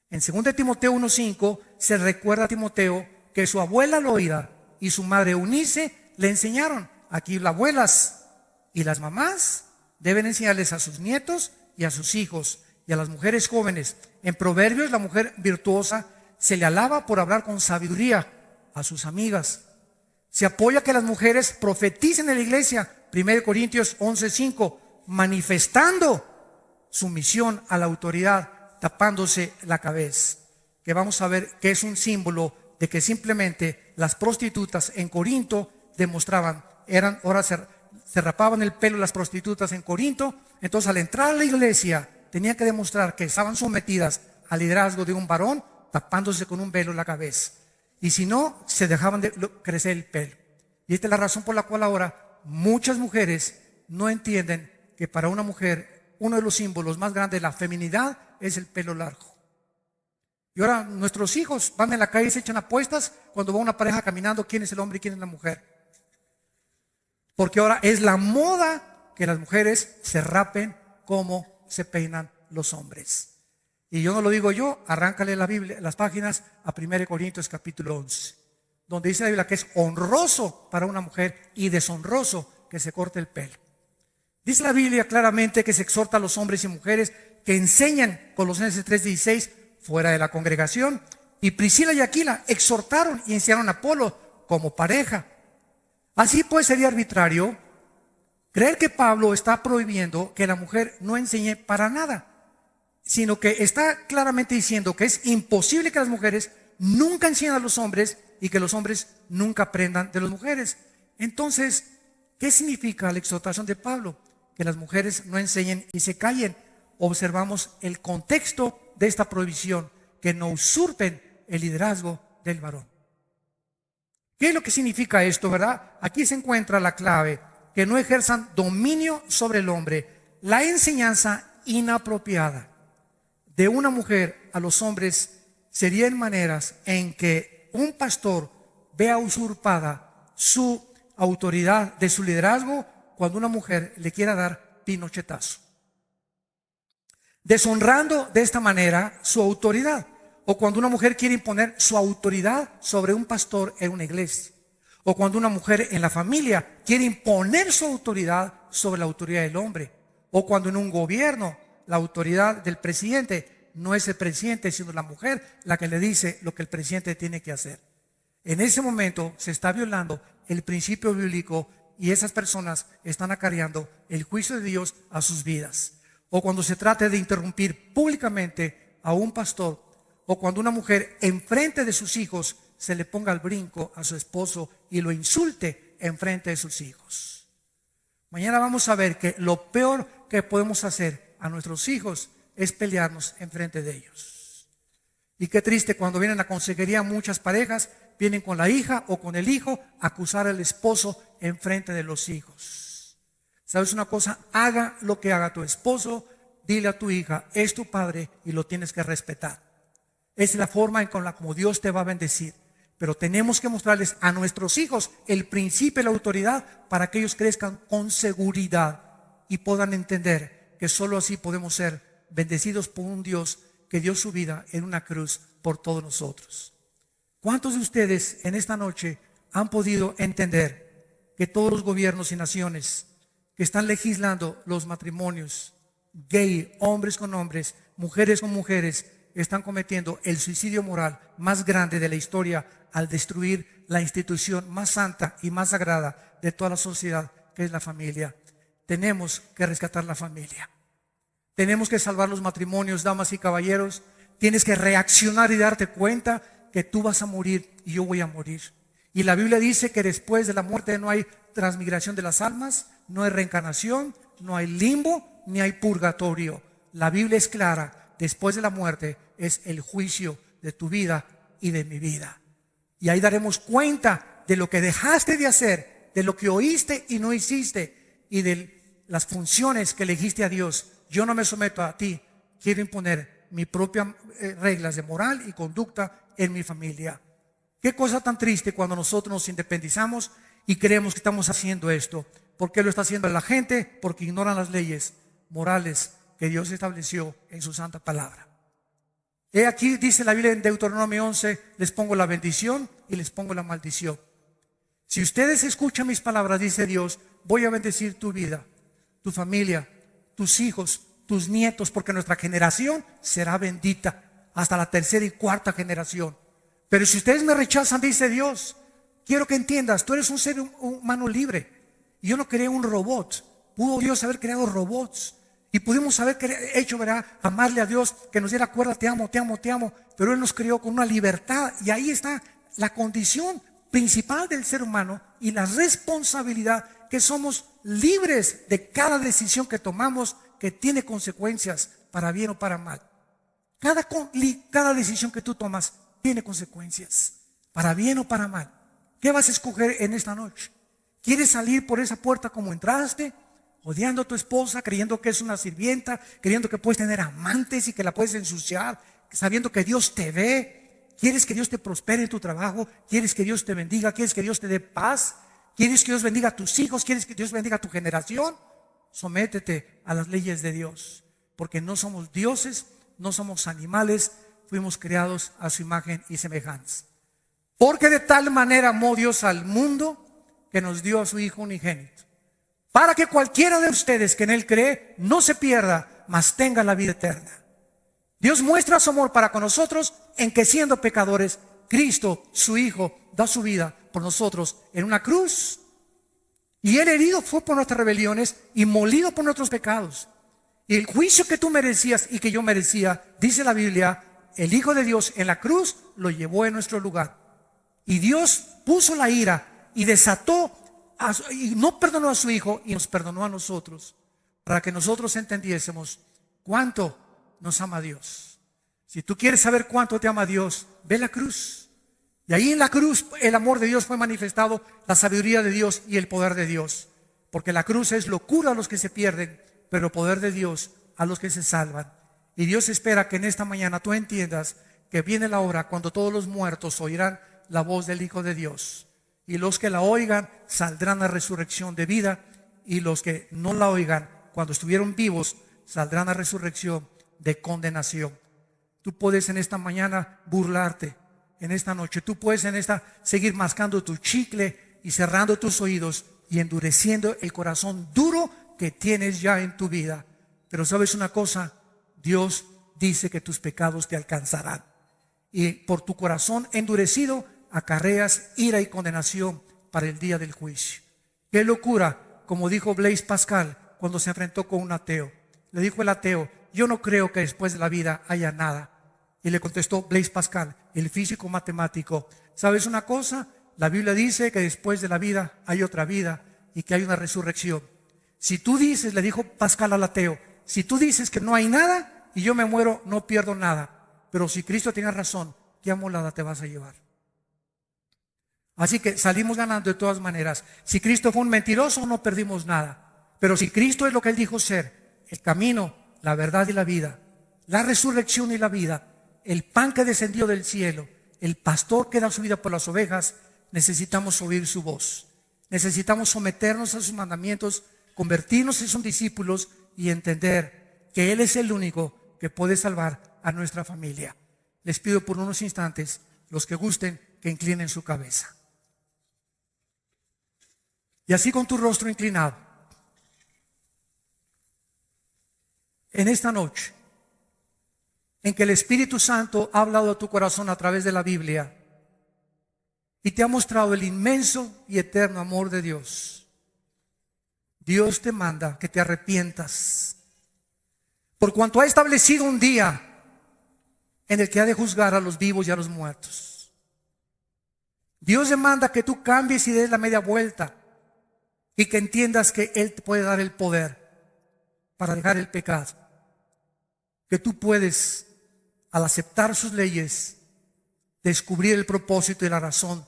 En 2 Timoteo 1:5 se recuerda a Timoteo que su abuela Loida y su madre Eunice le enseñaron. Aquí las abuelas y las mamás deben enseñarles a sus nietos y a sus hijos y a las mujeres jóvenes. En Proverbios, la mujer virtuosa se le alaba por hablar con sabiduría a sus amigas. Se apoya que las mujeres profeticen en la iglesia. 1 Corintios 11:5, manifestando sumisión a la autoridad, tapándose la cabeza. Que vamos a ver que es un símbolo de que simplemente las prostitutas en Corinto demostraban, ahora se rapaban el pelo las prostitutas en Corinto. Entonces, al entrar a la iglesia, tenían que demostrar que estaban sometidas al liderazgo de un varón, tapándose con un velo en la cabeza. Y si no, se dejaban de crecer el pelo. Y esta es la razón por la cual ahora muchas mujeres no entienden que para una mujer uno de los símbolos más grandes de la feminidad es el pelo largo. Y ahora nuestros hijos van en la calle y se echan apuestas cuando va una pareja caminando, quién es el hombre y quién es la mujer. Porque ahora es la moda que las mujeres se rapen como se peinan los hombres. Y yo no lo digo yo, arráncale la Biblia, las páginas a 1 Corintios capítulo 11, donde dice la Biblia que es honroso para una mujer y deshonroso que se corte el pelo. Dice la Biblia claramente que se exhorta a los hombres y mujeres que enseñan, Colosenses 3:16, fuera de la congregación. Y Priscila y Aquila exhortaron y enseñaron a Apolo como pareja. Así pues sería arbitrario creer que Pablo está prohibiendo que la mujer no enseñe para nada, sino que está claramente diciendo que es imposible que las mujeres nunca enseñen a los hombres y que los hombres nunca aprendan de las mujeres. Entonces, ¿qué significa la exhortación de Pablo? Que las mujeres no enseñen y se callen. Observamos el contexto de esta prohibición, que no usurpen el liderazgo del varón. ¿Qué es lo que significa esto, verdad? Aquí se encuentra la clave, que no ejerzan dominio sobre el hombre. La enseñanza inapropiada de una mujer a los hombres sería en maneras en que un pastor vea usurpada su autoridad de su liderazgo cuando una mujer le quiera dar pinochetazo, deshonrando de esta manera su autoridad, o cuando una mujer quiere imponer su autoridad sobre un pastor en una iglesia, o cuando una mujer en la familia quiere imponer su autoridad sobre la autoridad del hombre, o cuando en un gobierno la autoridad del presidente no es el presidente sino la mujer la que le dice lo que el presidente tiene que hacer. En ese momento se está violando el principio bíblico y esas personas están acarreando el juicio de Dios a sus vidas. O cuando se trate de interrumpir públicamente a un pastor, o cuando una mujer enfrente de sus hijos se le ponga al brinco a su esposo y lo insulte enfrente de sus hijos. Mañana vamos a ver que lo peor que podemos hacer a nuestros hijos es pelearnos enfrente de ellos. Y qué triste cuando vienen a consejería muchas parejas, vienen con la hija o con el hijo a acusar al esposo enfrente de los hijos. ¿Sabes una cosa? Haga lo que haga tu esposo, dile a tu hija, es tu padre y lo tienes que respetar. Es la forma en con la como Dios te va a bendecir. Pero tenemos que mostrarles a nuestros hijos el principio y la autoridad para que ellos crezcan con seguridad y puedan entender que solo así podemos ser bendecidos por un Dios que dio su vida en una cruz por todos nosotros. ¿Cuántos de ustedes en esta noche han podido entender que todos los gobiernos y naciones que están legislando los matrimonios gay, hombres con hombres, mujeres con mujeres, están cometiendo el suicidio moral más grande de la historia al destruir la institución más santa y más sagrada de toda la sociedad, que es la familia? Tenemos que rescatar la familia. Tenemos que salvar los matrimonios, damas y caballeros. Tienes que reaccionar y darte cuenta que tú vas a morir y yo voy a morir. Y la Biblia dice que después de la muerte no hay transmigración de las almas, no hay reencarnación, no hay limbo, ni hay purgatorio. La Biblia es clara. Después de la muerte es el juicio de tu vida y de mi vida. Y ahí daremos cuenta de lo que dejaste de hacer, de lo que oíste y no hiciste, y de las funciones que elegiste a Dios. Yo no me someto a ti, quiero imponer mis propias reglas de moral y conducta en mi familia. Qué cosa tan triste cuando nosotros nos independizamos y creemos que estamos haciendo esto. ¿Por qué lo está haciendo la gente? Porque ignoran las leyes morales que Dios estableció en su santa palabra. He aquí, dice la Biblia en Deuteronomio 11, les pongo la bendición y les pongo la maldición. Si ustedes escuchan mis palabras, dice Dios, voy a bendecir tu vida, tu familia, tus hijos, tus nietos, porque nuestra generación será bendita hasta la tercera y cuarta generación. Pero si ustedes me rechazan, dice Dios, quiero que entiendas, tú eres un ser humano libre. Y yo no creé un robot. Pudo Dios haber creado robots. Y pudimos haber hecho, ¿verdad?, amarle a Dios, que nos diera cuerda, te amo, te amo, te amo. Pero Él nos creó con una libertad. Y ahí está la condición principal del ser humano y la responsabilidad, que somos libres de cada decisión que tomamos, que tiene consecuencias para bien o para mal. Cada decisión que tú tomas tiene consecuencias, para bien o para mal. ¿Qué vas a escoger en esta noche? ¿Quieres salir por esa puerta como entraste? Odiando a tu esposa, creyendo que es una sirvienta, creyendo que puedes tener amantes y que la puedes ensuciar, sabiendo que Dios te ve. ¿Quieres que Dios te prospere en tu trabajo? ¿Quieres que Dios te bendiga? ¿Quieres que Dios te dé paz? ¿Quieres que Dios bendiga a tus hijos? ¿Quieres que Dios bendiga a tu generación? Sométete a las leyes de Dios, porque no somos dioses, no somos animales, fuimos creados a su imagen y semejanza. Porque de tal manera amó Dios al mundo que nos dio a su Hijo unigénito, para que cualquiera de ustedes que en Él cree no se pierda, mas tenga la vida eterna. Dios muestra su amor para con nosotros en que, siendo pecadores, Cristo, su Hijo, da su vida por nosotros en una cruz. Y Él herido fue por nuestras rebeliones y molido por nuestros pecados. Y el juicio que tú merecías y que yo merecía, dice la Biblia, el Hijo de Dios en la cruz lo llevó en nuestro lugar. Y Dios puso la ira y desató y no perdonó a su Hijo y nos perdonó a nosotros, para que nosotros entendiésemos cuánto nos ama Dios. Si tú quieres saber cuánto te ama Dios, ve la cruz. Y ahí en la cruz el amor de Dios fue manifestado, la sabiduría de Dios y el poder de Dios. Porque la cruz es locura a los que se pierden, pero poder de Dios a los que se salvan. Y Dios espera que en esta mañana tú entiendas que viene la hora cuando todos los muertos oirán la voz del Hijo de Dios. Y los que la oigan saldrán a resurrección de vida, y los que no la oigan cuando estuvieron vivos saldrán a resurrección de condenación. Tú puedes en esta mañana burlarte, en esta noche tú puedes en esta seguir mascando tu chicle y cerrando tus oídos y endureciendo el corazón duro que tienes ya en tu vida. Pero ¿sabes una cosa? Dios dice que tus pecados te alcanzarán, y por tu corazón endurecido acarreas ira y condenación para el día del juicio. Qué locura, como dijo Blaise Pascal cuando se enfrentó con un ateo. Le dijo el ateo: yo no creo que después de la vida haya nada. Y le contestó Blaise Pascal, el físico matemático: ¿sabes una cosa? La Biblia dice que después de la vida hay otra vida y que hay una resurrección. Si tú dices, le dijo Pascal al ateo, si tú dices que no hay nada y yo me muero, no pierdo nada. Pero si Cristo tiene razón, ¿qué amolada te vas a llevar? Así que salimos ganando de todas maneras. Si Cristo fue un mentiroso, no perdimos nada. Pero si Cristo es lo que Él dijo ser, el camino, la verdad y la vida, la resurrección y la vida, el pan que descendió del cielo, el pastor que da su vida por las ovejas, necesitamos oír su voz. Necesitamos someternos a sus mandamientos, convertirnos en sus discípulos y entender que Él es el único que puede salvar a nuestra familia. Les pido por unos instantes, los que gusten, que inclinen su cabeza. Y así con tu rostro inclinado, en esta noche, en que el Espíritu Santo ha hablado a tu corazón a través de la Biblia y te ha mostrado el inmenso y eterno amor de Dios, Dios te manda que te arrepientas, por cuanto ha establecido un día en el que ha de juzgar a los vivos y a los muertos. Dios demanda que tú cambies y des la media vuelta y que entiendas que Él te puede dar el poder para dejar el pecado, que tú puedes, al aceptar sus leyes, descubrir el propósito y la razón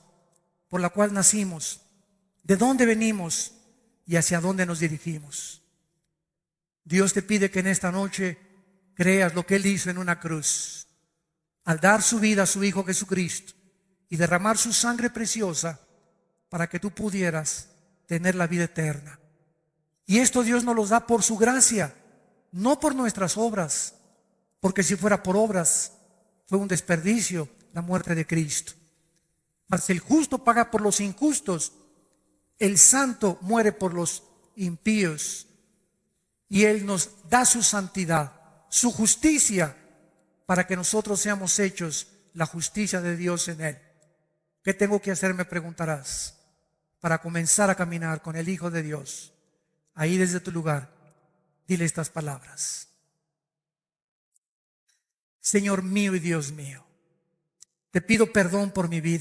por la cual nacimos, de dónde venimos y hacia dónde nos dirigimos. Dios te pide que en esta noche creas lo que Él hizo en una cruz, al dar su vida a su Hijo Jesucristo y derramar su sangre preciosa para que tú pudieras tener la vida eterna. Y esto Dios nos lo da por su gracia, no por nuestras obras, porque si fuera por obras, fue un desperdicio la muerte de Cristo. Mas el justo paga por los injustos, el santo muere por los impíos, y Él nos da su santidad, su justicia, para que nosotros seamos hechos la justicia de Dios en Él. ¿Qué tengo que hacer?, me preguntarás, para comenzar a caminar con el Hijo de Dios. Ahí desde tu lugar, dile estas palabras: Señor mío y Dios mío, te pido perdón por mi vida.